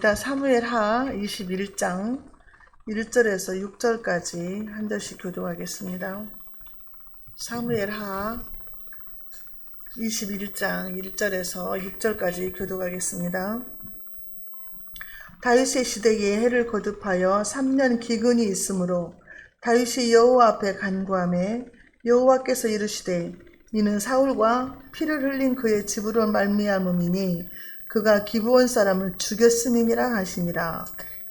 사무엘하 21장 1절에서 6절까지 한 절씩 교독하겠습니다. 사무엘하 21장 1절에서 6절까지 교독하겠습니다. 다윗의 시대에 해를 거듭하여 3년 기근이 있으므로 다윗이 여호와 앞에 간구하매 여호와께서 이르시되 이는 사울과 피를 흘린 그의 집으로 말미암음이니 그가 기브온 사람을 죽였음이니라 하시니라.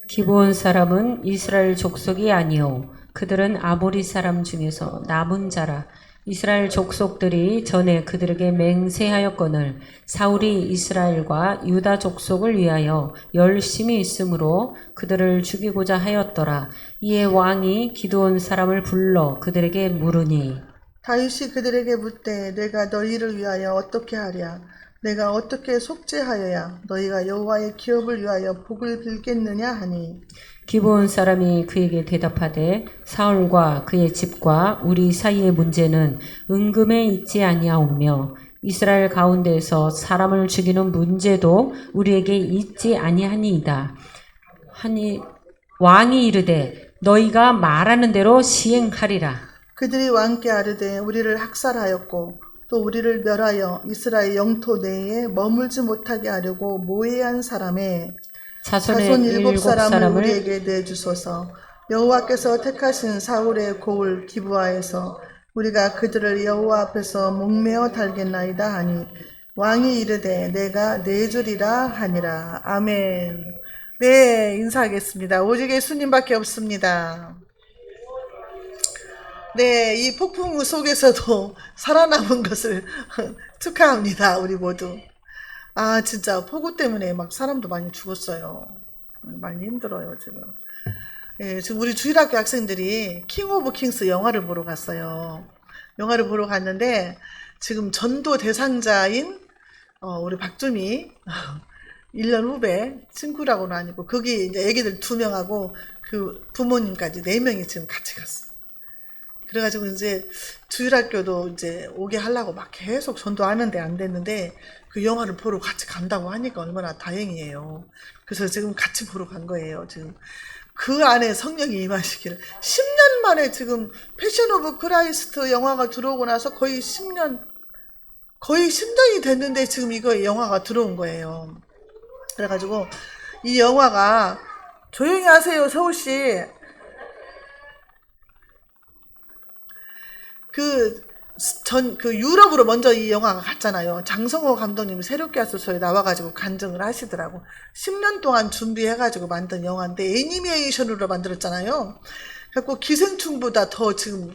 기브온 사람은 이스라엘 족속이 아니요 그들은 아모리 사람 중에서 남은 자라. 이스라엘 족속들이 전에 그들에게 맹세하였거늘 사울이 이스라엘과 유다 족속을 위하여 열심히 있으므로 그들을 죽이고자 하였더라. 이에 왕이 기드온 사람을 불러 그들에게 물으니 다윗이 그들에게 묻되 내가 너희를 위하여 어떻게 하랴? 내가 어떻게 속죄하여야 너희가 여호와의 기업을 위하여 복을 빌겠느냐 하니 기브온 사람이 그에게 대답하되 사울과 그의 집과 우리 사이의 문제는 은금에 있지 아니하오며 이스라엘 가운데에서 사람을 죽이는 문제도 우리에게 있지 아니하니이다. 하니 왕이 이르되 너희가 말하는 대로 시행하리라. 그들이 왕께 아뢰되 우리를 학살하였고 또 우리를 멸하여 이스라엘 영토 내에 머물지 못하게 하려고 모해한 사람의 자손 7사람을 우리에게 내주소서. 여호와께서 택하신 사울의 고을 기브아에서 우리가 그들을 여호와 앞에서 목매어 달겠나이다 하니 왕이 이르되 내가 내주리라 하니라. 아멘. 네, 인사하겠습니다. 오직 예수님밖에 없습니다. 네, 이 폭풍 속에서도 살아남은 것을 축하합니다. 우리 모두. 아, 진짜 폭우 때문에 막 사람도 많이 죽었어요. 많이 힘들어요, 지금. 예, 지금 우리 주일학교 학생들이 킹 오브 킹스 영화를 보러 갔어요. 영화를 보러 갔는데 지금 전도 대상자인 우리 박주미 1년 후배 친구라고는 아니고 거기 이제 애기들 2명하고 그 부모님까지 4명이 지금 같이 갔어. 그래가지고 이제 주일학교도 이제 오게 하려고 막 계속 전도하는데 안 됐는데 그 영화를 보러 같이 간다고 하니까 얼마나 다행이에요. 그래서 지금 같이 보러 간 거예요. 지금 그 안에 성령이 임하시기를 10년 만에 지금 패션 오브 크라이스트 영화가 들어오고 나서 거의 10년이 됐는데 지금 이거 영화가 들어온 거예요. 그래가지고 이 영화가 조용히 하세요, 서울시. 유럽으로 먼저 이 영화가 갔잖아요. 장성호 감독님이 새롭게 하소서에 나와가지고 간증을 하시더라고. 10년 동안 준비해가지고 만든 영화인데 애니메이션으로 만들었잖아요. 그래서 기생충보다 더 지금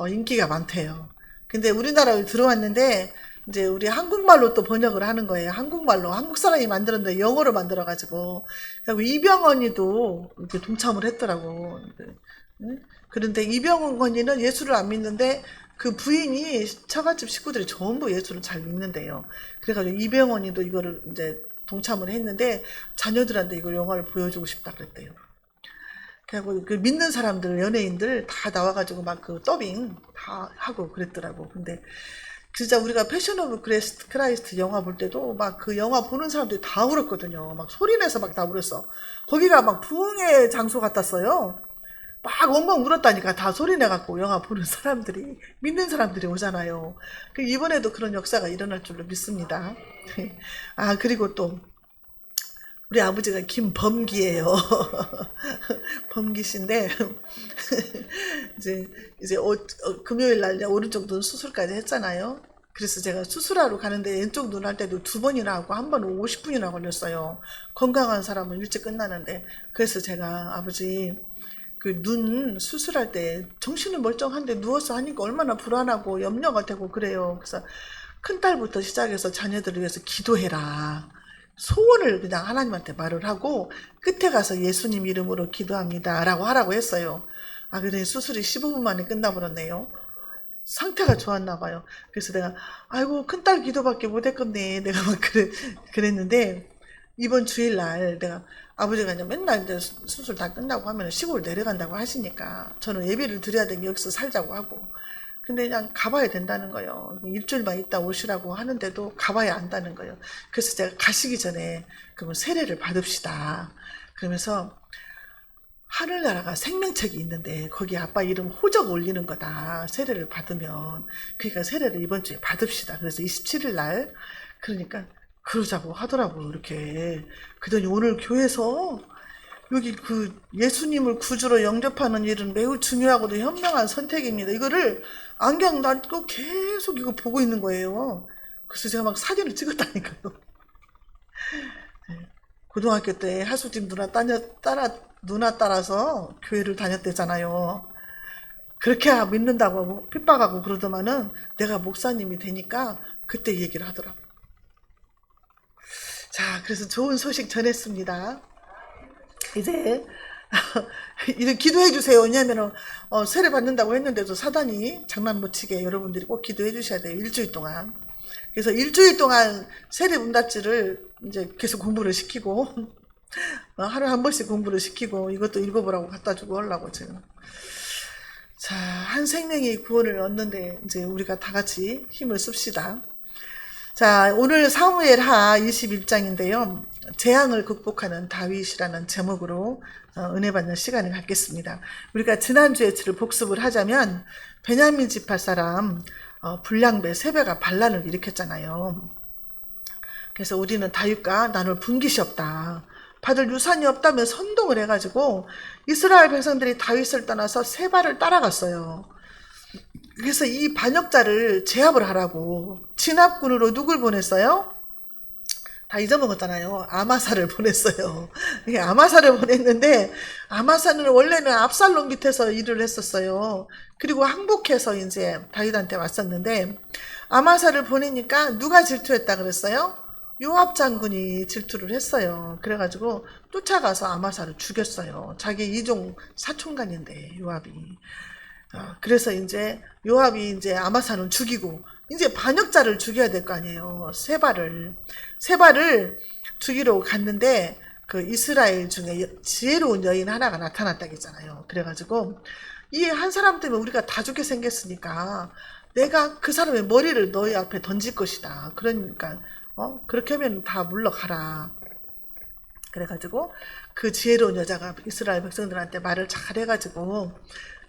인기가 많대요. 근데 우리나라에 들어왔는데 이제 우리 한국말로 또 번역을 하는 거예요. 한국말로. 한국 사람이 만들었는데 영어로 만들어가지고. 그리고 이병헌이도 이렇게 동참을 했더라고. 그런데 이병헌 언니는 예수를 안 믿는데 그 부인이 처갓집 식구들이 전부 예수를 잘 믿는데요. 그래가지고 이병헌이도 이거를 이제 동참을 했는데 자녀들한테 이걸 영화를 보여주고 싶다 그랬대요. 그리고 그 믿는 사람들, 연예인들 다 나와가지고 막 그 더빙 다 하고 그랬더라고. 근데 진짜 우리가 패션 오브 크라이스트 영화 볼 때도 막 그 영화 보는 사람들이 다 울었거든요. 막 소리내서 막 다 울었어. 거기가 막 부흥의 장소 같았어요. 막 엉엉 울었다니까. 다 소리내갖고 영화 보는 사람들이, 믿는 사람들이 오잖아요. 이번에도 그런 역사가 일어날 줄로 믿습니다. 아, 그리고 또 우리 아버지가 김범기예요. 범기신데 이제 금요일 날 오른쪽 눈 수술까지 했잖아요. 그래서 제가 수술하러 가는데 왼쪽 눈 할 때도 2번이나 하고 한 번은 50분이나 걸렸어요. 건강한 사람은 일찍 끝나는데. 그래서 제가 아버지 그 눈 수술할 때 정신은 멀쩡한데 누워서 하니까 얼마나 불안하고 염려가 되고 그래요. 그래서 큰딸부터 시작해서 자녀들을 위해서 기도해라. 소원을 그냥 하나님한테 말을 하고 끝에 가서 예수님 이름으로 기도합니다 라고 하라고 했어요. 아, 그래 수술이 15분 만에 끝나버렸네요. 상태가 좋았나 봐요. 그래서 내가 아이고 큰딸 기도밖에 못했겠네 내가 막 그랬는데 이번 주일날 내가 아버지가 이제 맨날 이제 수술 다 끝나고 하면 시골 내려간다고 하시니까 저는 예배를 드려야 되니 여기서 살자고 하고 근데 그냥 가봐야 된다는 거예요. 일주일만 있다 오시라고 하는데도 가봐야 한다는 거예요. 그래서 제가 가시기 전에 그러면 세례를 받읍시다. 그러면서 하늘나라가 생명책이 있는데 거기 아빠 이름 호적 올리는 거다. 세례를 받으면. 그러니까 세례를 이번 주에 받읍시다. 그래서 27일 날 그러니까 그러자고 하더라고요. 이렇게. 그러더니 오늘 교회에서 여기 그 예수님을 구주로 영접하는 일은 매우 중요하고도 현명한 선택입니다. 이거를 안경 닫고 계속 이거 보고 있는 거예요. 그래서 제가 막 사진을 찍었다니까요. 고등학교 때 하수집 누나 따라서 교회를 다녔대잖아요. 그렇게 믿는다고 하고 핍박하고 그러더만은 내가 목사님이 되니까 그때 얘기를 하더라고. 자, 그래서 좋은 소식 전했습니다. 이제 이제 기도해 주세요. 왜냐하면 세례 받는다고 했는데도 사단이 장난 못 치게 여러분들이 꼭 기도해 주셔야 돼요. 일주일 동안. 그래서 일주일 동안 세례 문답지를 이제 계속 공부를 시키고 하루에 한 번씩 공부를 시키고 이것도 읽어보라고 갖다 주고 하려고 지금. 자, 한 생명이 구원을 얻는데 이제 우리가 다 같이 힘을 씁시다. 자, 오늘 사무엘하 21장인데요. 재앙을 극복하는 다윗이라는 제목으로 은혜 받는 시간을 갖겠습니다. 우리가 지난주에 복습을 하자면 베냐민 지파 사람 불량배 세배가 반란을 일으켰잖아요. 그래서 우리는 다윗과 나눌 분깃이 없다. 받을 유산이 없다면 선동을 해가지고 이스라엘 백성들이 다윗을 떠나서 세바를 따라갔어요. 그래서 이 반역자를 제압을 하라고 진압군으로 누굴 보냈어요? 다 잊어먹었잖아요. 아마사를 보냈어요. 아마사를 보냈는데 아마사는 원래는 압살롬 밑에서 일을 했었어요. 그리고 항복해서 이제 다윗한테 왔었는데 아마사를 보내니까 누가 질투했다 그랬어요? 요압 장군이 질투를 했어요. 그래가지고 쫓아가서 아마사를 죽였어요. 자기 이종 사촌간인데 요압이. 그래서 이제 요압이 이제 아마사는 죽이고 이제 반역자를 죽여야 될 거 아니에요. 세바를 죽이러 갔는데 그 이스라엘 중에 지혜로운 여인 하나가 나타났다고 했잖아요. 그래가지고 이 한 사람 때문에 우리가 다 죽게 생겼으니까 내가 그 사람의 머리를 너희 앞에 던질 것이다. 그러니까 그렇게 하면 다 물러가라. 그래가지고 그 지혜로운 여자가 이스라엘 백성들한테 말을 잘 해가지고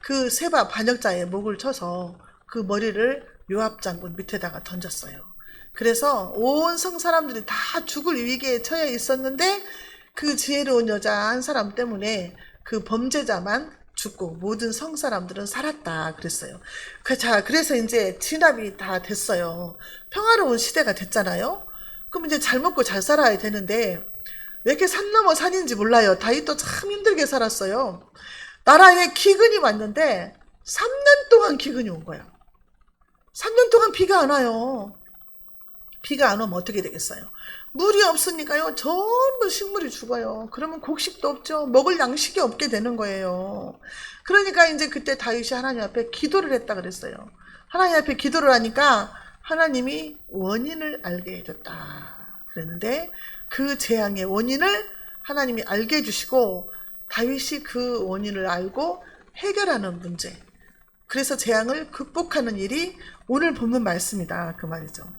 그 세바 반역자의 목을 쳐서 그 머리를 요압 장군 밑에다가 던졌어요. 그래서 온 성 사람들이 다 죽을 위기에 처해 있었는데 그 지혜로운 여자 한 사람 때문에 그 범죄자만 죽고 모든 성 사람들은 살았다 그랬어요. 자, 그래서 이제 진압이 다 됐어요. 평화로운 시대가 됐잖아요. 그럼 이제 잘 먹고 잘 살아야 되는데 왜 이렇게 산 넘어 산인지 몰라요. 다윗도 참 힘들게 살았어요. 나라에 기근이 왔는데 3년 동안 기근이 온 거야. 3년 동안 비가 안 와요. 비가 안 오면 어떻게 되겠어요? 물이 없으니까요. 전부 식물이 죽어요. 그러면 곡식도 없죠. 먹을 양식이 없게 되는 거예요. 그러니까 이제 그때 다윗이 하나님 앞에 기도를 했다 그랬어요. 하나님 앞에 기도를 하니까 하나님이 원인을 알게 해줬다 그랬는데 그 재앙의 원인을 하나님이 알게 해주시고 다윗이 그 원인을 알고 해결하는 문제, 그래서 재앙을 극복하는 일이 오늘 본문 말씀이다 그 말이죠.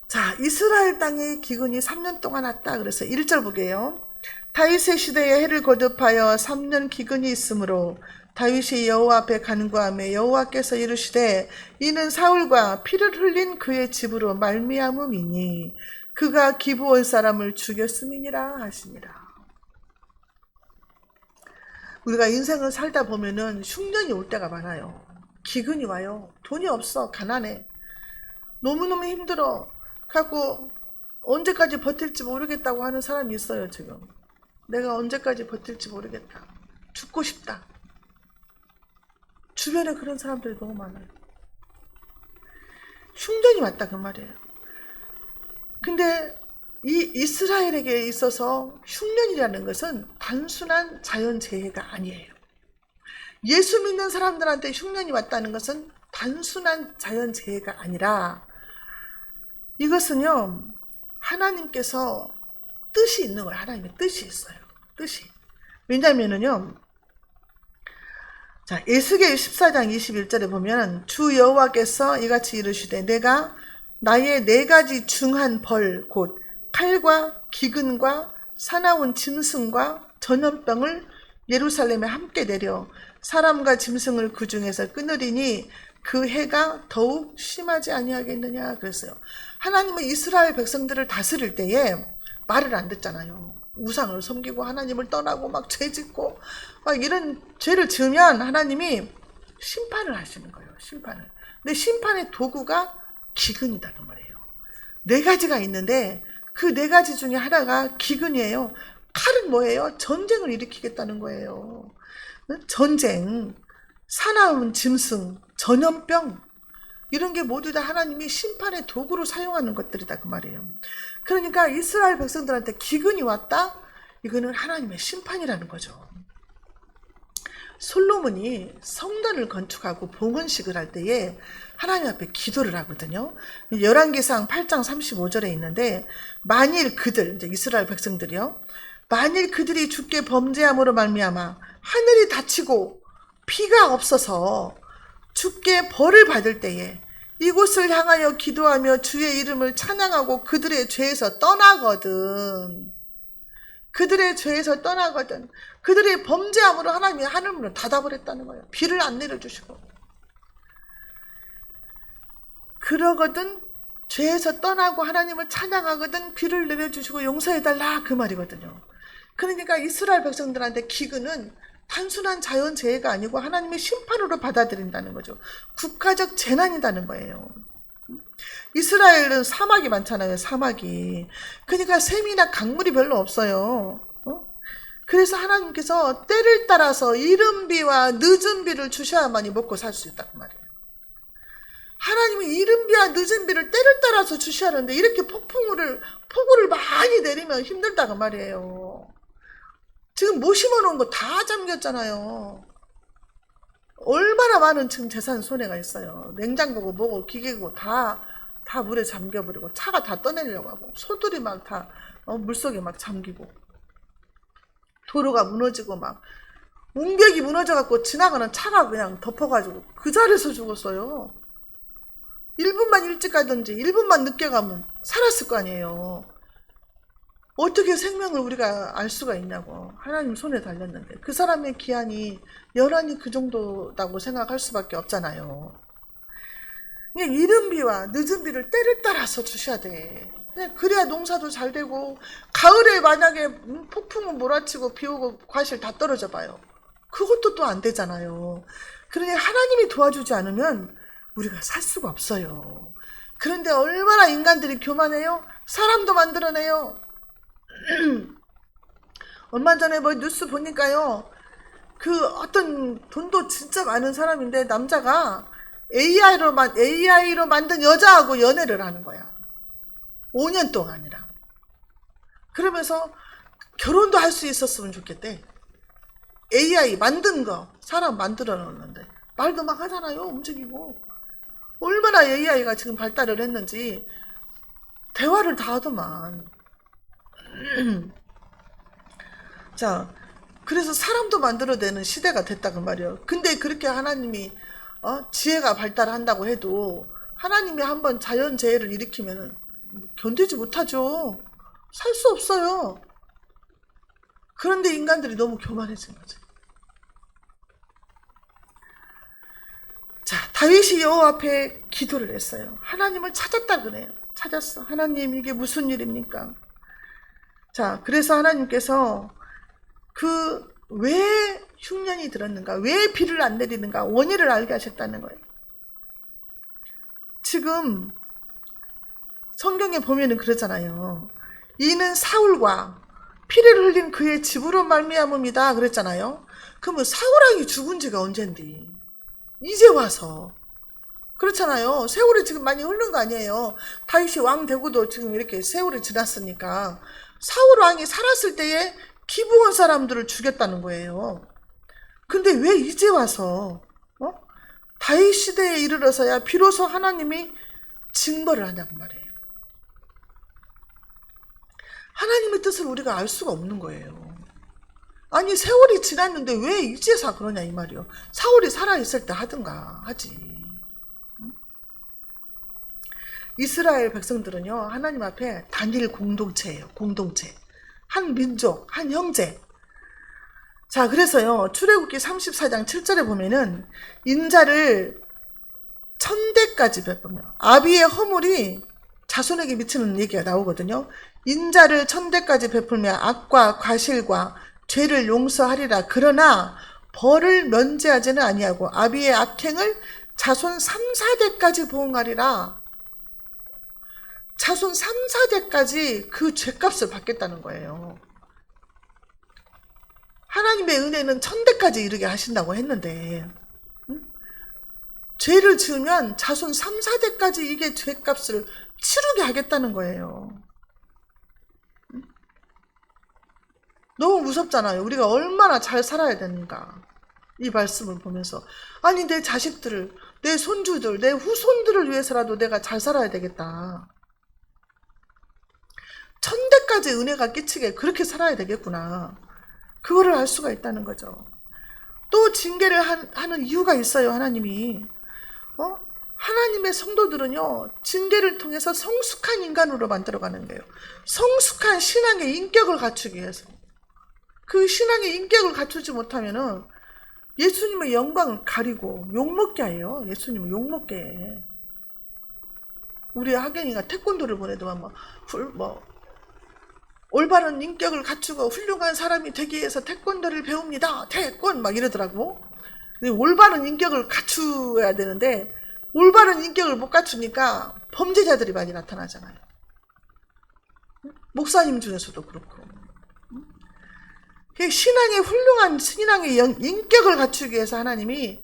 자, 이스라엘 땅에 기근이 3년 동안 왔다. 그래서 1절 보게요. 다윗의 시대에 해를 거듭하여 3년 기근이 있으므로 다윗이 여호와 앞에 간구하며 여호와께서 이르시되 이는 사울과 피를 흘린 그의 집으로 말미암음이니 그가 기브온 사람을 죽였음이니라 하시니라. 우리가 인생을 살다 보면은 흉년이 올 때가 많아요. 기근이 와요. 돈이 없어. 가난해. 너무너무 힘들어. 갖고 언제까지 버틸지 모르겠다고 하는 사람이 있어요. 지금 내가 언제까지 버틸지 모르겠다. 죽고 싶다. 주변에 그런 사람들이 너무 많아요. 흉년이 왔다 그 말이에요. 근데 이 이스라엘에게 있어서 흉년이라는 것은 단순한 자연재해가 아니에요. 예수 믿는 사람들한테 흉년이 왔다는 것은 단순한 자연재해가 아니라 이것은요, 하나님께서 뜻이 있는 거예요. 하나님의 뜻이 있어요. 뜻이. 왜냐면은요, 자, 에스겔 14장 21절에 보면 주 여호와께서 이같이 이르시되 내가 나의 4가지 중한 벌 곧 칼과 기근과 사나운 짐승과 전염병을 예루살렘에 함께 내려 사람과 짐승을 그 중에서 끊으리니 그 해가 더욱 심하지 아니하겠느냐 그랬어요. 하나님은 이스라엘 백성들을 다스릴 때에 말을 안 듣잖아요. 우상을 섬기고 하나님을 떠나고 막 죄짓고 막 이런 죄를 지으면 하나님이 심판을 하시는 거예요. 심판을. 근데 심판의 도구가 기근이라는 말이에요. 4가지가 있는데 그 4가지 중에 하나가 기근이에요. 칼은 뭐예요? 전쟁을 일으키겠다는 거예요. 전쟁, 사나운 짐승, 전염병 이런 게 모두 다 하나님이 심판의 도구로 사용하는 것들이다 그 말이에요. 그러니까 이스라엘 백성들한테 기근이 왔다? 이거는 하나님의 심판이라는 거죠. 솔로몬이 성전을 건축하고 봉헌식을 할 때에 하나님 앞에 기도를 하거든요. 열왕기상 8장 35절에 있는데 만일 그들, 이제 이스라엘 백성들이요. 만일 그들이 주께 범죄함으로 말미암아 하늘이 닫히고 비가 없어서 주께 벌을 받을 때에 이곳을 향하여 기도하며 주의 이름을 찬양하고 그들의 죄에서 떠나거든. 그들의 죄에서 떠나거든. 그들의 범죄함으로 하나님이 하늘문을 닫아버렸다는 거예요. 비를 안 내려주시고. 그러거든 죄에서 떠나고 하나님을 찬양하거든 비를 내려주시고 용서해달라 그 말이거든요. 그러니까 이스라엘 백성들한테 기근은 단순한 자연재해가 아니고 하나님의 심판으로 받아들인다는 거죠. 국가적 재난이라는 거예요. 이스라엘은 사막이 많잖아요. 사막이. 그러니까 샘이나 강물이 별로 없어요. 그래서 하나님께서 때를 따라서 이른 비와 늦은 비를 주셔야만이 먹고 살 수 있다고 말이에요. 하나님이 이른 비와 늦은 비를 때를 따라서 주셔야 하는데 이렇게 폭우를 많이 내리면 힘들다고 말이에요. 지금 못 심어놓은 거 다 잠겼잖아요. 얼마나 많은 지금 재산 손해가 있어요. 냉장고고 뭐고 기계고 다 물에 잠겨버리고 차가 다 떠내려고 하고 소들이 막 다 물속에 막 잠기고 도로가 무너지고 막 웅벽이 무너져갖고 지나가는 차가 그냥 덮어가지고 그 자리에서 죽었어요. 1분만 일찍 가든지 1분만 늦게 가면 살았을 거 아니에요. 어떻게 생명을 우리가 알 수가 있냐고. 하나님 손에 달렸는데 그 사람의 기한이 연한이 그 정도라고 생각할 수밖에 없잖아요. 그냥 이른 비와 늦은 비를 때를 따라서 주셔야 돼. 그래야 농사도 잘 되고 가을에 만약에 폭풍은 몰아치고 비 오고 과실 다 떨어져 봐요. 그것도 또 안 되잖아요. 그러니 하나님이 도와주지 않으면 우리가 살 수가 없어요. 그런데 얼마나 인간들이 교만해요? 사람도 만들어내요. 얼마 전에 뭐 뉴스 보니까요. 그 어떤 돈도 진짜 많은 사람인데 남자가 AI로 만든 여자하고 연애를 하는 거야. 5년 동안이라. 그러면서 결혼도 할 수 있었으면 좋겠대. AI 만든 거 사람 만들어 놓는데 말도 막 하잖아요. 움직이고. 얼마나 AI가 지금 발달을 했는지 대화를 다 하더만. 자, 그래서 사람도 만들어내는 시대가 됐다고 말이에요. 근데 그렇게 하나님이 지혜가 발달한다고 해도 하나님이 한번 자연재해를 일으키면 견디지 못하죠. 살 수 없어요. 그런데 인간들이 너무 교만해진 거죠. 자, 다윗이 여호와 앞에 기도를 했어요. 하나님을 찾았다 그래요. 찾았어. 하나님 이게 무슨 일입니까? 자, 그래서 하나님께서 왜 흉년이 들었는가, 왜 비를 안 내리는가 원인을 알게 하셨다는 거예요. 지금 성경에 보면은 그러잖아요. 이는 사울과 피를 흘린 그의 집으로 말미암음이다 그랬잖아요. 그러면 사울왕이 죽은 지가 언젠데 이제 와서 그렇잖아요. 세월이 지금 많이 흐른 거 아니에요. 다윗이 왕 되고도 지금 이렇게 세월이 지났으니까 사울 왕이 살았을 때에 기브온 사람들을 죽였다는 거예요. 근데 왜 이제 와서 다윗 시대에 이르러서야 비로소 하나님이 징벌을 하냐고 말이에요. 하나님의 뜻을 우리가 알 수가 없는 거예요. 아니 세월이 지났는데 왜 이제서 그러냐 이 말이요. 사울이 살아있을 때 하든가 하지. 이스라엘 백성들은요 하나님 앞에 단일 공동체예요. 공동체. 한 민족, 한 형제. 자 그래서요 출애굽기 34장 7절에 보면은 인자를 1000대까지 베풀며 아비의 허물이 자손에게 미치는 얘기가 나오거든요. 인자를 1000대까지 베풀며 악과 과실과 죄를 용서하리라. 그러나 벌을 면제하지는 아니하고 아비의 악행을 자손 3, 4대까지 보응하리라. 자손 3, 4대까지 그 죄값을 받겠다는 거예요. 하나님의 은혜는 1000대까지 이르게 하신다고 했는데 죄를 지으면 자손 3, 4대까지 이게 죄값을 치르게 하겠다는 거예요. 너무 무섭잖아요. 우리가 얼마나 잘 살아야 되는가. 이 말씀을 보면서 아니 내 자식들을, 내 손주들, 내 후손들을 위해서라도 내가 잘 살아야 되겠다. 1000대까지 은혜가 끼치게 그렇게 살아야 되겠구나. 그거를 알 수가 있다는 거죠. 또 징계를 하는 이유가 있어요. 하나님이. 하나님의 성도들은요 징계를 통해서 성숙한 인간으로 만들어가는 거예요. 성숙한 신앙의 인격을 갖추기 위해서. 그 신앙의 인격을 갖추지 못하면은 예수님의 영광을 가리고 욕먹게 해요. 예수님을 욕먹게 해. 우리 하경이가 태권도를 보내더만 올바른 인격을 갖추고 훌륭한 사람이 되기 위해서 태권도를 배웁니다. 태권 막 이러더라고. 근데 올바른 인격을 갖추어야 되는데 올바른 인격을 못 갖추니까 범죄자들이 많이 나타나잖아요. 목사님 중에서도 그렇고. 신앙의 훌륭한 신앙의 인격을 갖추기 위해서 하나님이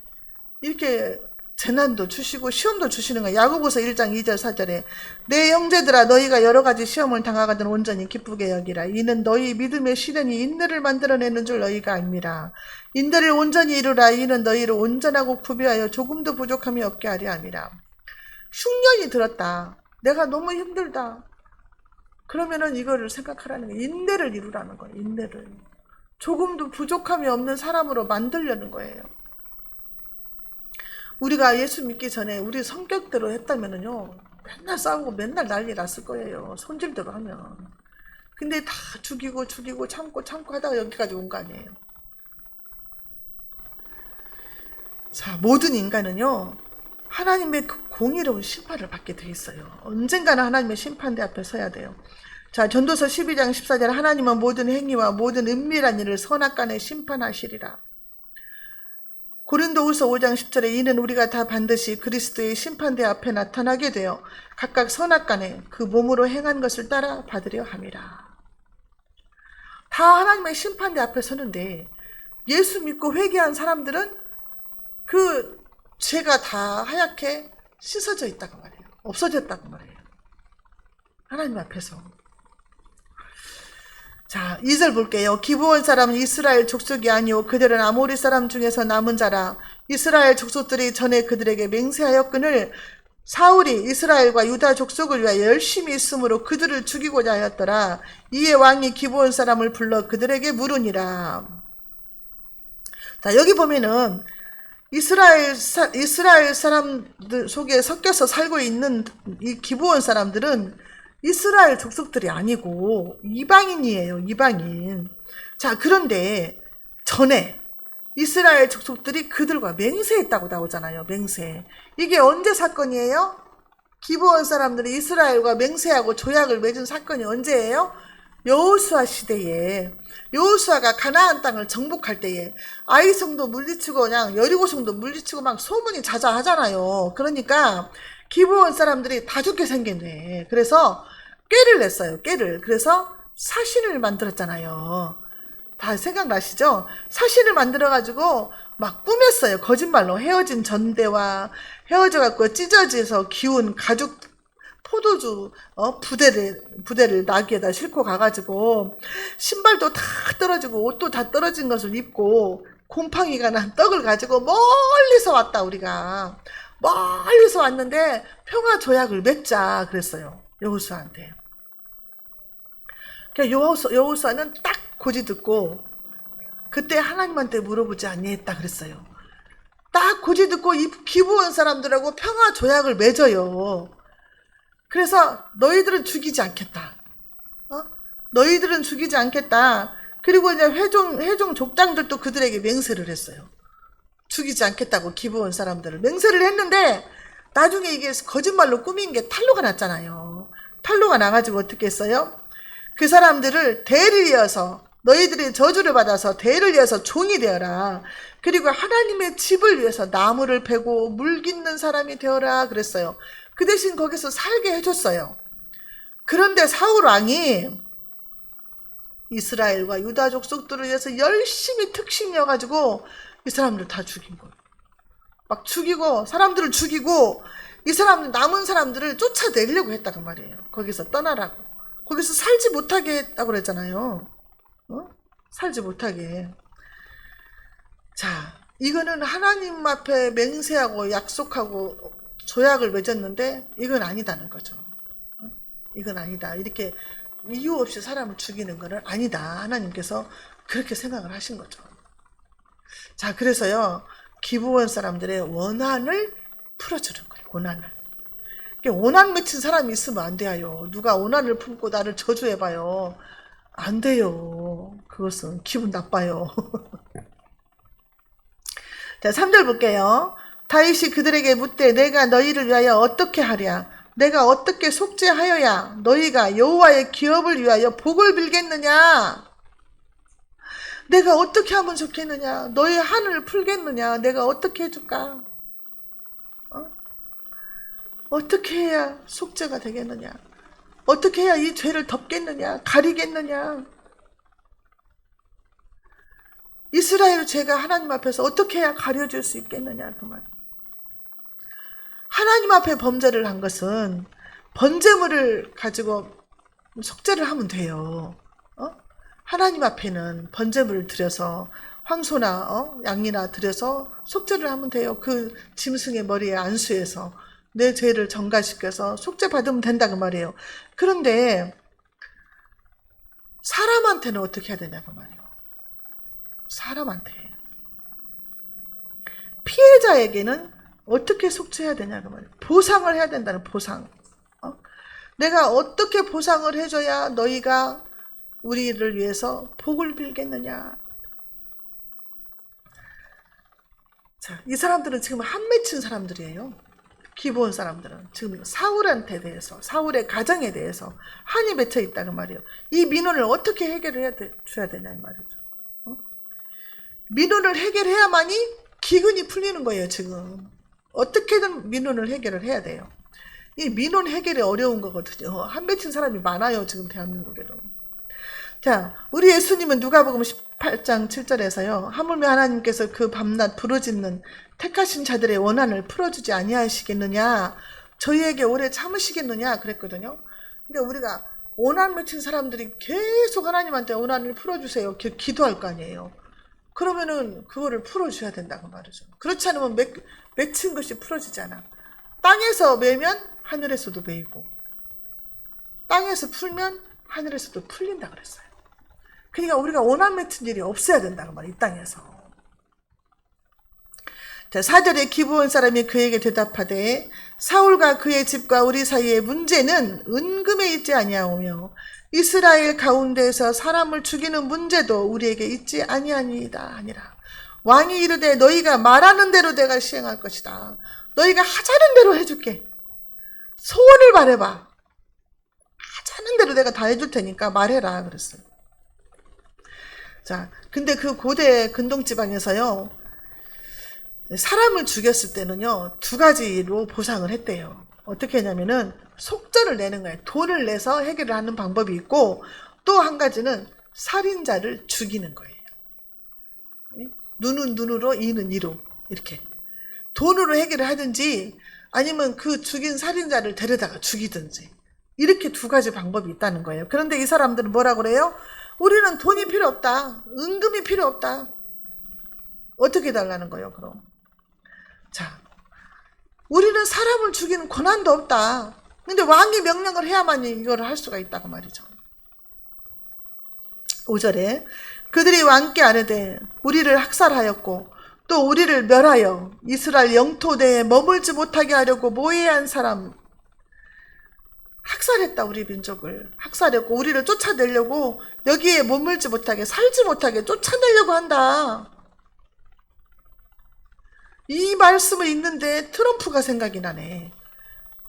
이렇게 재난도 주시고 시험도 주시는 거예요. 야고보서 1장 2절 4절에 내 형제들아 너희가 여러 가지 시험을 당하거든 온전히 기쁘게 여기라. 이는 너희 믿음의 시련이 인내를 만들어내는 줄 너희가 압니다. 인내를 온전히 이루라. 이는 너희를 온전하고 구비하여 조금도 부족함이 없게 하려 함이라. 흉년이 들었다. 내가 너무 힘들다. 그러면은 이거를 생각하라는 거예요. 인내를 이루라는 거예요. 인내를. 조금도 부족함이 없는 사람으로 만들려는 거예요. 우리가 예수 믿기 전에 우리 성격대로 했다면은요 맨날 싸우고 맨날 난리 났을 거예요. 손질대로 하면. 근데 다 죽이고 참고 하다가 여기까지 온 거 아니에요. 자, 모든 인간은요 하나님의 그 공의로운 심판을 받게 돼 있어요. 언젠가는 하나님의 심판대 앞에 서야 돼요. 자, 전도서 12장 14절 하나님은 모든 행위와 모든 은밀한 일을 선악간에 심판하시리라. 고린도후서 5장 10절에 이는 우리가 다 반드시 그리스도의 심판대 앞에 나타나게 되어 각각 선악간에 그 몸으로 행한 것을 따라 받으려 함이라. 다 하나님의 심판대 앞에 서는데 예수 믿고 회개한 사람들은 그 죄가 다 하얗게 씻어져 있다고 말해요. 없어졌다고 말해요. 하나님 앞에서. 자, 2절 볼게요. 기브온 사람은 이스라엘 족속이 아니오 그들은 아모리 사람 중에서 남은 자라. 이스라엘 족속들이 전에 그들에게 맹세하였거늘 사울이 이스라엘과 유다 족속을 위하여 열심히 있으므로 그들을 죽이고자 하였더라. 이에 왕이 기브온 사람을 불러 그들에게 물으니라. 자, 여기 보면은 이스라엘 사람들 속에 섞여서 살고 있는 이 기브온 사람들은 이스라엘 족속들이 아니고 이방인이에요. 이방인. 자, 그런데 전에 이스라엘 족속들이 그들과 맹세했다고 나오잖아요. 맹세. 이게 언제 사건이에요? 기브온 사람들이 이스라엘과 맹세하고 조약을 맺은 사건이 언제예요? 여호수아 시대에. 여호수아가 가나안 땅을 정복할 때에 아이성도 물리치고 그냥 여리고성도 물리치고 막 소문이 자자하잖아요. 그러니까 기브온 사람들이 다 죽게 생겼네. 그래서 꾀를 냈어요. 꾀를. 그래서 사신을 만들었잖아요. 다 생각나시죠? 사신을 만들어가지고 막 꾸몄어요. 거짓말로. 헤어진 전대와 헤어져갖고 찢어져서 기운 가죽 포도주 부대를 나귀에다 싣고 가가지고 신발도 다 떨어지고 옷도 다 떨어진 것을 입고 곰팡이가 난 떡을 가지고 멀리서 왔다. 우리가 멀리서 왔는데 평화 조약을 맺자 그랬어요. 여호수아한테. 그러니까 여호수아는 딱 고지 듣고 그때 하나님한테 물어보지 아니했다 그랬어요. 딱 고지 듣고 이 기브온 사람들하고 평화 조약을 맺어요. 그래서 너희들은 죽이지 않겠다. 너희들은 죽이지 않겠다. 그리고 이제 회종 족장들도 그들에게 맹세를 했어요. 죽이지 않겠다고 기브온 사람들을 맹세를 했는데 나중에 이게 거짓말로 꾸민 게 탄로가 났잖아요. 탄로가 나가지고 어떻게 했어요? 그 사람들을 대를 이어서 너희들이 저주를 받아서 대를 이어서 종이 되어라. 그리고 하나님의 집을 위해서 나무를 베고 물 깃는 사람이 되어라 그랬어요. 그 대신 거기서 살게 해줬어요. 그런데 사울 왕이 이스라엘과 유다 족속들을 위해서 열심히 특심이어가지고 이 사람들 다 죽인 거예요. 막 죽이고 사람들을 죽이고 이 사람들 남은 사람들을 쫓아내려고 했다고 말이에요. 거기서 떠나라고. 거기서 살지 못하게 했다고 그랬잖아요. 살지 못하게. 자, 이거는 하나님 앞에 맹세하고 약속하고 조약을 맺었는데 이건 아니다는 거죠. 이건 아니다. 이렇게 이유 없이 사람을 죽이는 거는 아니다. 하나님께서 그렇게 생각을 하신 거죠. 자, 그래서요, 기브온 사람들의 원한을 풀어주는 거예요. 원한을. 원한 맺힌 사람이 있으면 안 돼요. 누가 원한을 품고 나를 저주해봐요. 안 돼요. 그것은 기분 나빠요. 자, 3절 볼게요. 다윗이 그들에게 묻되 내가 너희를 위하여 어떻게 하랴? 내가 어떻게 속죄하여야 너희가 여호와의 기업을 위하여 복을 빌겠느냐? 내가 어떻게 하면 좋겠느냐? 너희 한을 풀겠느냐? 내가 어떻게 해줄까? 어떻게 해야 속죄가 되겠느냐? 어떻게 해야 이 죄를 덮겠느냐? 가리겠느냐? 이스라엘 죄가 하나님 앞에서 어떻게 해야 가려질 수 있겠느냐? 그 말. 하나님 앞에 범죄를 한 것은 번제물을 가지고 속죄를 하면 돼요. 하나님 앞에는 번제물을 드려서 황소나 양이나 드려서 속죄를 하면 돼요. 그 짐승의 머리에 안수해서 내 죄를 전가시켜서 속죄 받으면 된다 그 말이에요. 그런데 사람한테는 어떻게 해야 되냐고 말이에요. 사람한테 피해자에게는 어떻게 속죄해야 되냐고 말이에요. 보상을 해야 된다는 보상. 내가 어떻게 보상을 해줘야 너희가 우리를 위해서 복을 빌겠느냐. 자, 이 사람들은 지금 한 맺힌 사람들이에요. 기브온 사람들은 지금 사울한테 대해서, 사울의 가정에 대해서 한이 맺혀 있다는 말이에요. 이 민원을 어떻게 해결을 줘야 되냐는 말이죠. 민원을 해결해야만이 기근이 풀리는 거예요. 지금 어떻게든 민원을 해결을 해야 돼요. 이 민원 해결이 어려운 거거든요. 한 맺힌 사람이 많아요. 지금 대한민국에도. 자, 우리 예수님은 누가복음 18장 7절에서요. 하물며 하나님께서 그 밤낮 부르짖는 택하신 자들의 원한을 풀어주지 아니하시겠느냐, 저희에게 오래 참으시겠느냐 그랬거든요. 그러니까 우리가 원한 맺힌 사람들이 계속 하나님한테 원한을 풀어주세요 기도할 거 아니에요. 그러면은 그거를 풀어줘야 된다고 말이죠. 그렇지 않으면 맺힌 것이 풀어지지 않아. 땅에서 매면 하늘에서도 매이고 땅에서 풀면 하늘에서도 풀린다 그랬어요. 그러니까 우리가 원한 맺힌 일이 없어야 된다고 말이에요. 이 땅에서. 자, 4절에 기브온 사람이 그에게 대답하되 사울과 그의 집과 우리 사이의 문제는 은금에 있지 아니하오며 이스라엘 가운데에서 사람을 죽이는 문제도 우리에게 있지 아니하니이다 하니라. 왕이 이르되 너희가 말하는 대로 내가 시행할 것이다. 너희가 하자는 대로 해줄게. 소원을 말해봐. 하자는 대로 내가 다 해줄 테니까 말해라 그랬어요. 자, 근데 그 고대 근동지방에서요, 사람을 죽였을 때는요, 두 가지로 보상을 했대요. 어떻게 했냐면은 속전을 내는 거예요. 돈을 내서 해결을 하는 방법이 있고, 또 한 가지는 살인자를 죽이는 거예요. 눈은 눈으로, 이는 이로, 이렇게 돈으로 해결을 하든지 아니면 그 죽인 살인자를 데려다가 죽이든지, 이렇게 두 가지 방법이 있다는 거예요. 그런데 이 사람들은 뭐라 그래요? 우리는 돈이 필요 없다. 은금이 필요 없다. 어떻게 달라는 거예요, 그럼? 자, 우리는 사람을 죽이는 권한도 없다. 근데 왕이 명령을 해야만 이걸 할 수가 있다고 말이죠. 5절에 그들이 왕께 아뢰되 우리를 학살하였고 또 우리를 멸하여 이스라엘 영토 내에 머물지 못하게 하려고 모해한 사람, 학살했다. 우리 민족을 학살했고 우리를 쫓아내려고, 여기에 머물지 못하게, 살지 못하게 쫓아내려고 한다. 이 말씀을 읽는데 트럼프가 생각이 나네.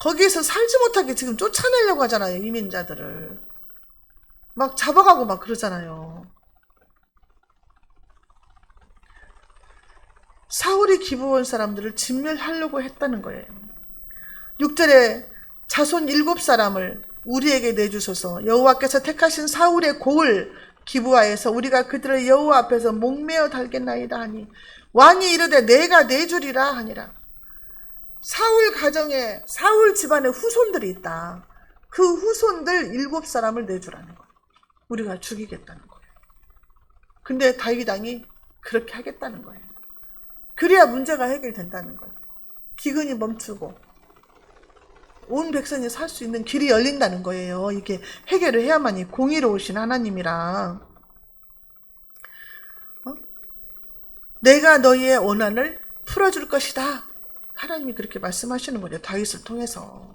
거기에서 살지 못하게 지금 쫓아내려고 하잖아요. 이민자들을 막 잡아가고 막 그러잖아요. 사울이 기브온 사람들을 진멸하려고 했다는 거예요. 6절에 자손 7사람을 우리에게 내주소서. 여호와께서 택하신 사울의 고을 기브아에서 우리가 그들을 여호와 앞에서 목매어 달겠나이다 하니 왕이 이르되 내가 내주리라 하니라. 사울 가정에, 사울 집안에 후손들이 있다. 그 후손들 7사람을 내주라는 거예요. 우리가 죽이겠다는 거예요. 근데 다윗 왕이 그렇게 하겠다는 거예요. 그래야 문제가 해결된다는 거예요. 기근이 멈추고 온 백성이 살 수 있는 길이 열린다는 거예요. 이게 해결을 해야만이 공의로우신 하나님이라. 내가 너희의 원한을 풀어줄 것이다. 하나님이 그렇게 말씀하시는 거죠. 다윗을 통해서.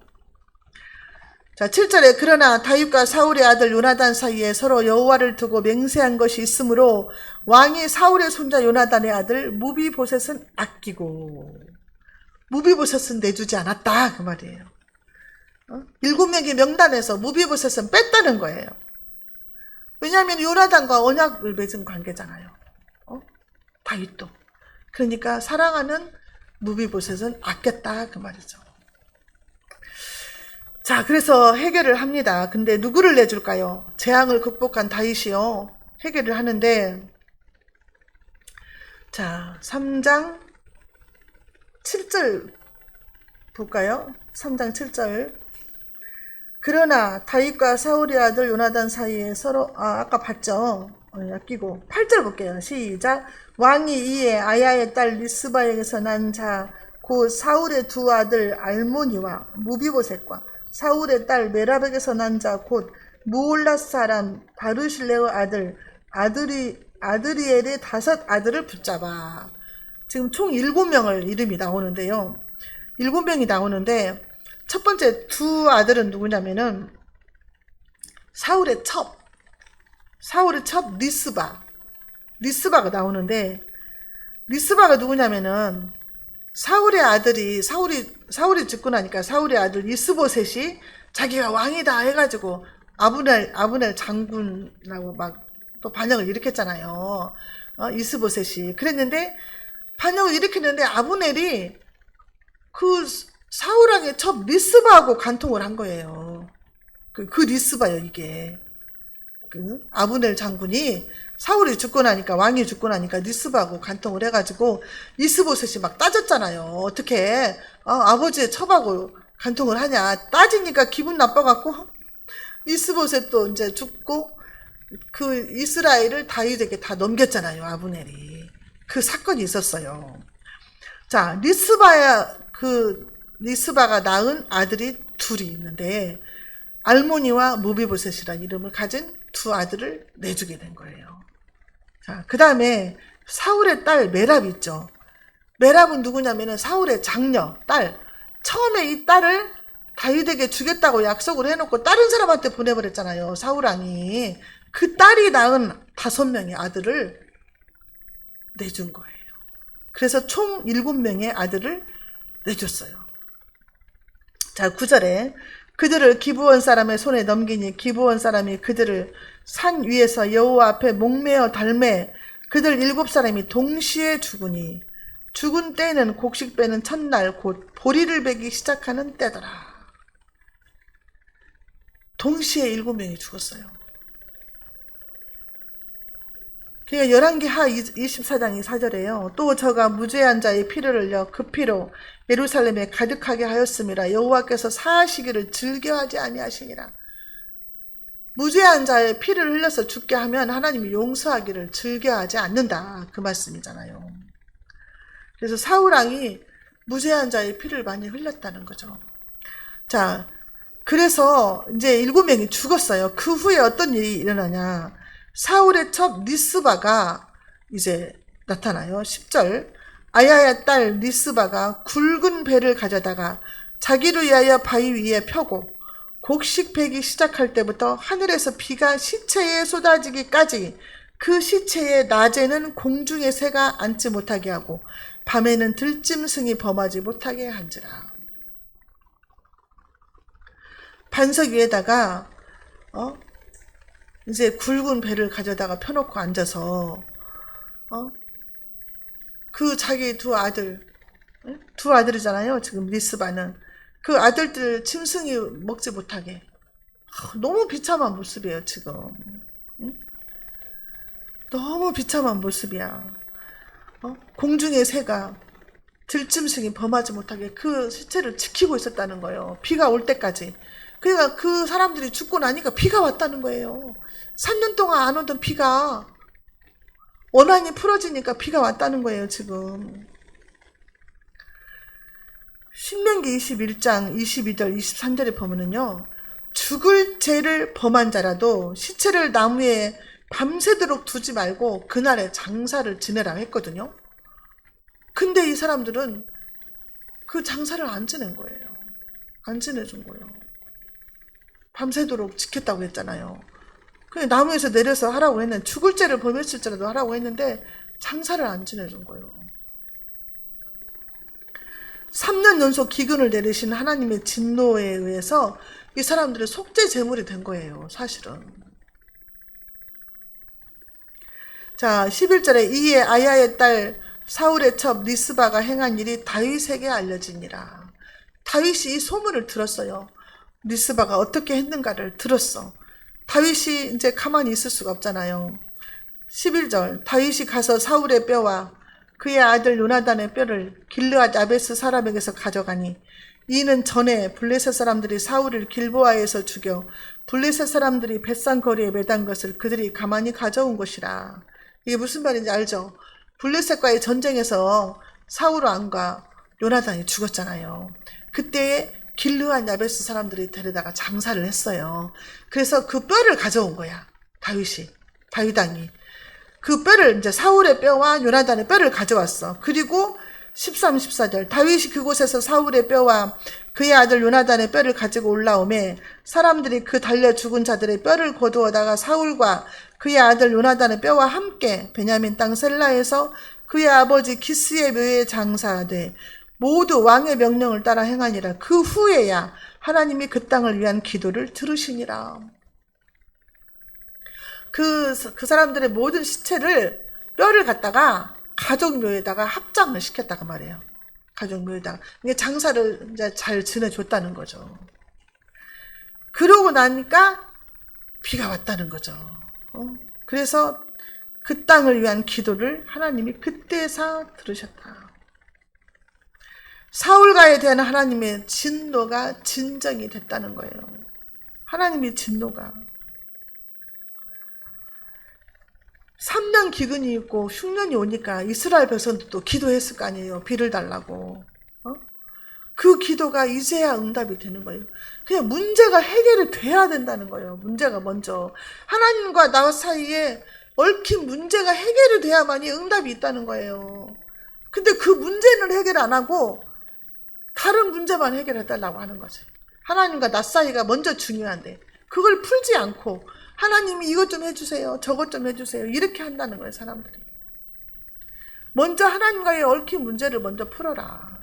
자, 7절에 그러나 다윗과 사울의 아들 요나단 사이에 서로 여호와를 두고 맹세한 것이 있으므로 왕이 사울의 손자 요나단의 아들 무비보셋은 아끼고, 무비보셋은 내주지 않았다 그 말이에요. 7명의 명단에서 무비보셋은 뺐다는 거예요. 왜냐하면 요나단과 언약을 맺은 관계잖아요. 다윗도. 그러니까 사랑하는 무비보셋은 아꼈다 그 말이죠. 자, 그래서 해결을 합니다. 근데 누구를 내줄까요? 재앙을 극복한 다윗이요. 해결을 하는데, 자, 3장 7절 볼까요? 3장 7절. 그러나 다윗과 사울의 아들 요나단 사이에 서로, 아까 봤죠? 아끼고. 8절 볼게요. 시작. 왕이 이에 아야의 딸 리스바에게서 난 자, 곧 사울의 두 아들 알모니와 무비보셋과 사울의 딸 메랍에게서 난 자, 곧 무올랏 사람 바르실레의 아들 아드리엘의 5 아들을 붙잡아. 지금 총 7명을 이름이 나오는데요. 7명이 나오는데, 첫 번째 두 아들은 누구냐면은 사울의 첩 리스바가 나오는데, 리스바가 누구냐면은 사울의 아들이, 사울이 죽고 나니까 사울의 아들 이스보셋이 자기가 왕이다 해가지고 아브넬 장군이라고 막 또 반역을 일으켰잖아요. 이스보셋이 그랬는데, 반역을 일으켰는데 아브넬이 그 사울왕의 첩 리스바하고 간통을 한 거예요. 그 리스바요, 이게. 그 아브넬 장군이 사울이 죽고 나니까, 왕이 죽고 나니까 리스바하고 간통을 해가지고 이스보셋이 막 따졌잖아요. 어떻게 아버지의 첩하고 간통을 하냐. 따지니까 기분 나빠갖고 이스보셋도 이제 죽고 그 이스라엘을 다윗에게 다 넘겼잖아요. 아브넬이. 그 사건이 있었어요. 자, 리스바가 낳은 아들이 둘이 있는데, 알모니와 무비보셋이라는 이름을 가진 두 아들을 내주게 된 거예요. 자, 그 다음에 사울의 딸 메랍 있죠. 메랍은 누구냐면은 사울의 장녀 딸. 처음에 이 딸을 다윗에게 주겠다고 약속을 해놓고 다른 사람한테 보내버렸잖아요. 사울왕이. 그 딸이 낳은 5명의 아들을 내준 거예요. 그래서 총 7명의 아들을 내줬어요. 자, 9절에 그들을 기브온 사람의 손에 넘기니 기브온 사람이 그들을 산 위에서 여호와 앞에 목매어 달매 그들 7사람이 동시에 죽으니 죽은 때는 곡식 빼는 첫날 곧 보리를 베기 시작하는 때더라. 동시에 7명이 죽었어요. 그러니까 11기 24장이 4절에요. 또 저가 무죄한 자의 피를 흘려 그 피로 예루살렘에 가득하게 하였음이라. 여호와께서 사하시기를 즐겨하지 아니하시니라. 무죄한 자의 피를 흘려서 죽게 하면 하나님이 용서하기를 즐겨하지 않는다. 그 말씀이잖아요. 그래서 사울왕이 무죄한 자의 피를 많이 흘렸다는 거죠. 자, 그래서 이제 7명이 죽었어요. 그 후에 어떤 일이 일어나냐. 사울의 첩 리스바가 이제 나타나요. 10절. 아야의 딸 리스바가 굵은 배를 가져다가 자기를 위하여 바위 위에 펴고 곡식 베기 시작할 때부터 하늘에서 비가 시체에 쏟아지기까지 그 시체에 낮에는 공중의 새가 앉지 못하게 하고 밤에는 들짐승이 범하지 못하게 한지라. 반석 위에다가 이제 굵은 배를 가져다가 펴놓고 앉아서 그 자기 두 아들이잖아요. 지금 리스바는 그 아들들 짐승이 먹지 못하게. 너무 비참한 모습이에요 지금. 너무 비참한 모습이야. 공중의 새가 들짐승이 범하지 못하게 그 시체를 지키고 있었다는 거예요. 비가 올 때까지. 그러니까 그 사람들이 죽고 나니까 비가 왔다는 거예요. 3년 동안 안 오던 비가 원한이 풀어지니까 비가 왔다는 거예요 지금. 신명기 21장 22절 23절에 보면은요, 죽을 죄를 범한 자라도 시체를 나무에 밤새도록 두지 말고 그날에 장사를 지내라 했거든요. 근데 이 사람들은 그 장사를 안 지낸 거예요. 안 지내준 거예요. 밤새도록 지켰다고 했잖아요. 그냥 나무에서 내려서 하라고 했는데, 죽을 죄를 범했을지라도 하라고 했는데 장사를 안 지내준 거예요. 3년 연속 기근을 내리신 하나님의 진노에 의해서 이 사람들의 속죄 제물이 된 거예요 사실은. 자 11절에 이에 아야의 딸 사울의 첩 리스바가 행한 일이 다윗에게 알려지니라. 다윗이 이 소문을 들었어요. 리스바가 어떻게 했는가를 들었어. 다윗이 이제 가만히 있을 수가 없잖아요. 11절 다윗이 가서 사울의 뼈와 그의 아들 요나단의 뼈를 길르앗 야베스 사람에게서 가져가니 이는 전에 블레셋 사람들이 사울을 길보아에서 죽여 블레셋 사람들이 벳산 거리에 매단 것을 그들이 가만히 가져온 것이라. 이게 무슨 말인지 알죠? 블레셋과의 전쟁에서 사울 왕과 요나단이 죽었잖아요. 그때 길르앗 야베스 사람들이 데려다가 장사를 했어요. 그래서 그 뼈를 가져온 거야. 다윗 왕이. 그 뼈를 이제 사울의 뼈와 요나단의 뼈를 가져왔어. 그리고 13, 14절 다윗이 그곳에서 사울의 뼈와 그의 아들 요나단의 뼈를 가지고 올라오매 사람들이 그 달려 죽은 자들의 뼈를 거두어다가 사울과 그의 아들 요나단의 뼈와 함께 베냐민 땅 셀라에서 그의 아버지 기스의 묘에 장사하되 모두 왕의 명령을 따라 행하니라. 그 후에야 하나님이 그 땅을 위한 기도를 들으시니라. 그 사람들의 모든 시체를 뼈를 갖다가 가족묘에다가 합장을 시켰다고 말해요. 가족묘에다가. 이게 장사를 이제 잘 지내줬다는 거죠. 그러고 나니까 비가 왔다는 거죠. 그래서 그 땅을 위한 기도를 하나님이 그때서 들으셨다. 사울가에 대한 하나님의 진노가 진정이 됐다는 거예요. 하나님의 진노가. 3년 기근이 있고 흉년이 오니까 이스라엘 백성들도 기도했을 거 아니에요. 비를 달라고. 그 기도가 이제야 응답이 되는 거예요. 그냥 문제가 해결이 돼야 된다는 거예요. 문제가 먼저. 하나님과 나 사이에 얽힌 문제가 해결이 돼야만이 응답이 있다는 거예요. 근데 그 문제는 해결 안 하고 다른 문제만 해결해달라고 하는 거지. 하나님과 나 사이가 먼저 중요한데 그걸 풀지 않고 하나님이 이것 좀 해주세요. 저것 좀 해주세요. 이렇게 한다는 거예요, 사람들이. 먼저 하나님과의 얽힌 문제를 먼저 풀어라.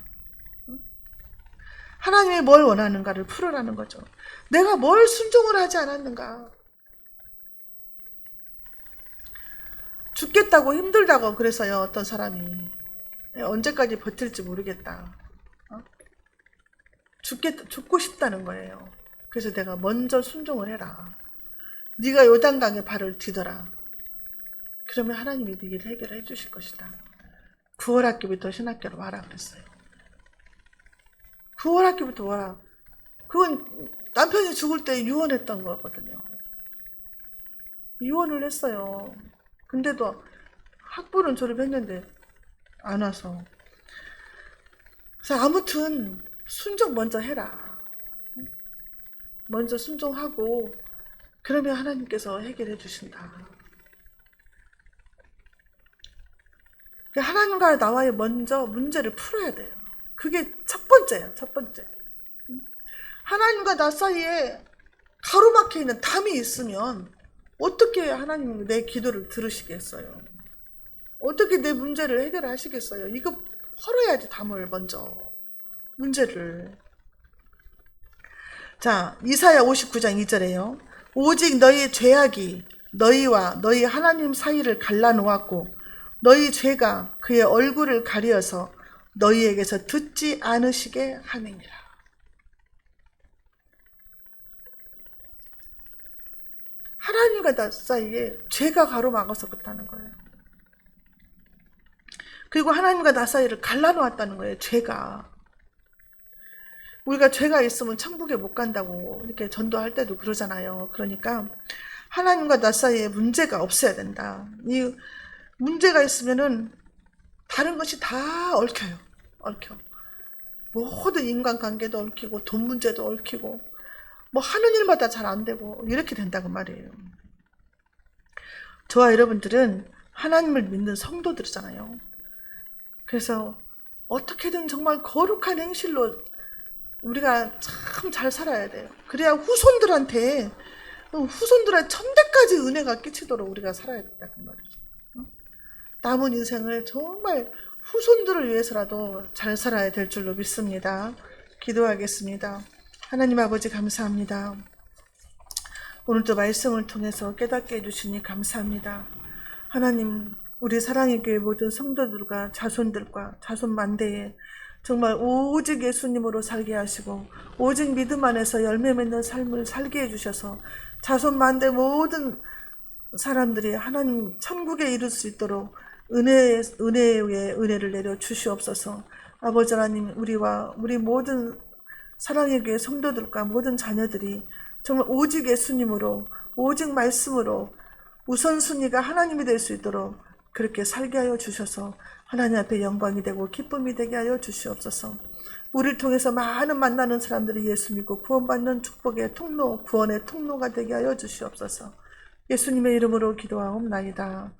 하나님이 뭘 원하는가를 풀어라는 거죠. 내가 뭘 순종을 하지 않았는가. 죽겠다고 힘들다고 그래서요, 어떤 사람이. 언제까지 버틸지 모르겠다. 죽고 싶다는 거예요. 그래서 내가 먼저 순종을 해라. 네가 요단강에 발을 디뎌라. 그러면 하나님이 네 일을 해결해 주실 것이다. 9월 학기부터 신학교로 와라 그랬어요. 9월 학기부터 와라. 그건 남편이 죽을 때 유언했던 거거든요. 유언을 했어요. 근데도 학부는 졸업했는데 안 와서. 그래서 아무튼 순종 먼저 해라. 먼저 순종하고 그러면 하나님께서 해결해 주신다. 하나님과 나와의 먼저 문제를 풀어야 돼요. 그게 첫 번째예요. 첫 번째. 하나님과 나 사이에 가로막혀 있는 담이 있으면 어떻게 하나님은 내 기도를 들으시겠어요? 어떻게 내 문제를 해결하시겠어요? 이거 헐어야지, 담을 먼저. 문제를. 자, 이사야 59장 2절에요. 오직 너희 죄악이 너희와 너희 하나님 사이를 갈라놓았고 너희 죄가 그의 얼굴을 가리어서 너희에게서 듣지 않으시게 하느니라. 하나님과 나 사이에 죄가 가로막아서 그렇다는 거예요. 그리고 하나님과 나 사이를 갈라놓았다는 거예요. 죄가. 우리가 죄가 있으면 천국에 못 간다고 이렇게 전도할 때도 그러잖아요. 그러니까 하나님과 나 사이에 문제가 없어야 된다. 이 문제가 있으면은 다른 것이 다 얽혀요. 얽혀. 모든 인간관계도 얽히고 돈 문제도 얽히고 뭐 하는 일마다 잘 안 되고 이렇게 된다고 말이에요. 저와 여러분들은 하나님을 믿는 성도들이잖아요. 그래서 어떻게든 정말 거룩한 행실로 우리가 참 잘 살아야 돼요. 그래야 후손들한테 천대까지 은혜가 끼치도록 우리가 살아야 된다고 말이죠. 남은 인생을 정말 후손들을 위해서라도 잘 살아야 될 줄로 믿습니다. 기도하겠습니다. 하나님 아버지 감사합니다. 오늘도 말씀을 통해서 깨닫게 해주시니 감사합니다. 하나님, 우리 사랑의 교회 모든 성도들과 자손들과 자손 만대에 정말 오직 예수님으로 살게 하시고 오직 믿음 안에서 열매 맺는 삶을 살게 해주셔서 자손 만대 모든 사람들이 하나님 천국에 이룰 수 있도록 은혜 위에 은혜를 내려 주시옵소서. 아버지 하나님, 우리와 우리 모든 사랑의 교회 성도들과 모든 자녀들이 정말 오직 예수님으로 오직 말씀으로 우선순위가 하나님이 될 수 있도록 그렇게 살게 하여 주셔서 하나님 앞에 영광이 되고 기쁨이 되게 하여 주시옵소서. 우리를 통해서 많은 만나는 사람들이 예수 믿고 구원받는 축복의 통로, 구원의 통로가 되게 하여 주시옵소서. 예수님의 이름으로 기도하옵나이다.